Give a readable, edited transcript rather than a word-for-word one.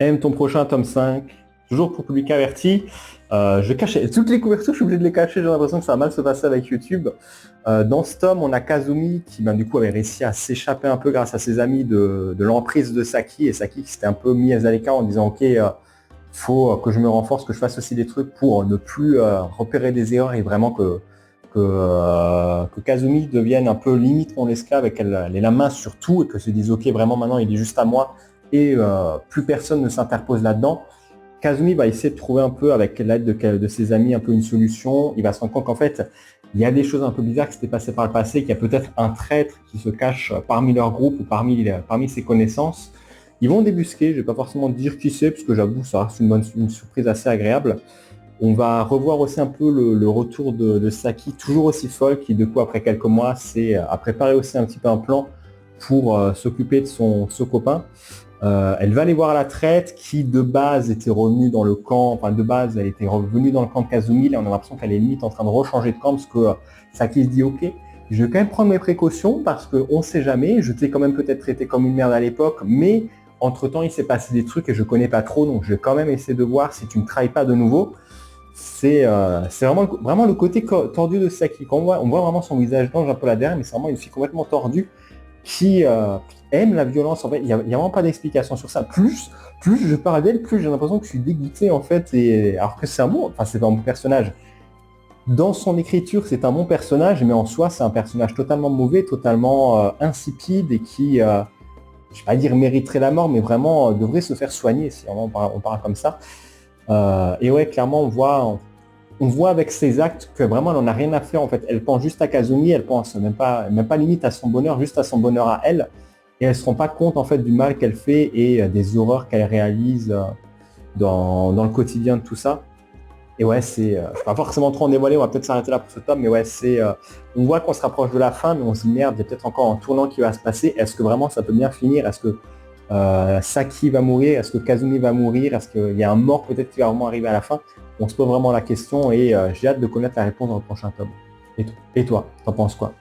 Aime ton prochain tome 5, toujours pour public averti. Je cachais toutes les couvertures, je suis obligé de les cacher, j'ai l'impression que ça va mal se passer avec YouTube. Dans ce tome, on a Kazumi qui du coup avait réussi à s'échapper un peu grâce à ses amis de l'emprise de Saki, et Saki qui s'était un peu mis à l'écart en disant ok, faut que je me renforce, que je fasse aussi des trucs pour ne plus repérer des erreurs et vraiment que Kazumi devienne un peu limite mon esclave et qu'elle ait la main sur tout et que se dise ok, vraiment maintenant il est juste à moi et plus personne ne s'interpose là-dedans. Kazumi va essayer de trouver un peu, avec l'aide de ses amis, un peu une solution. Il va se rendre compte qu'en fait, il y a des choses un peu bizarres qui s'étaient passées par le passé, qu'il y a peut-être un traître qui se cache parmi leur groupe ou parmi ses connaissances. Ils vont débusquer, je ne vais pas forcément dire qui c'est, parce que j'avoue, ça reste une surprise assez agréable. On va revoir aussi un peu le retour de Saki, toujours aussi folle, qui de coup, après quelques mois, a préparé aussi un petit peu un plan pour s'occuper de ce copain. Elle va aller voir la traite qui de base était revenue dans le camp, enfin de base elle était revenue dans le camp de Kazumi, là on a l'impression qu'elle est limite en train de rechanger de camp parce que Saki se dit ok, je vais quand même prendre mes précautions parce qu'on ne sait jamais, je t'ai quand même peut-être traité comme une merde à l'époque, mais entre temps il s'est passé des trucs et je connais pas trop, donc je vais quand même essayer de voir si tu ne trahis pas de nouveau. C'est vraiment le côté tordu de Saki. Quand on voit vraiment son visage d'ange un peu là derrière, mais c'est vraiment une fille complètement tordue qui aime la violence. En fait, il n'y a vraiment pas d'explication sur ça. Plus je parle d'elle, plus j'ai l'impression que je suis dégoûté en fait. Alors que c'est un bon personnage. Dans son écriture, c'est un bon personnage, mais en soi, c'est un personnage totalement mauvais, totalement insipide et qui, je vais pas dire mériterait la mort, mais vraiment devrait se faire soigner si vraiment on parle comme ça. Et ouais, clairement, on voit avec ses actes que vraiment elle n'en a rien à faire en fait. Elle pense juste à Kazumi, elle pense même pas limite à son bonheur, juste à son bonheur à elle. Et elle ne se rend pas compte en fait du mal qu'elle fait et des horreurs qu'elle réalise dans le quotidien de tout ça. Et ouais, je ne vais pas forcément trop en dévoiler, on va peut-être s'arrêter là pour ce tome, mais ouais, on voit qu'on se rapproche de la fin, mais on se dit merde, il y a peut-être encore un tournant qui va se passer. Est-ce que vraiment ça peut bien finir? Est-ce que Saki va mourir? Est-ce que Kazumi va mourir? Est-ce qu'il y a un mort peut-être qui va vraiment arriver à la fin? On se pose vraiment la question et j'ai hâte de connaître la réponse dans le prochain tome. Et toi, t'en penses quoi?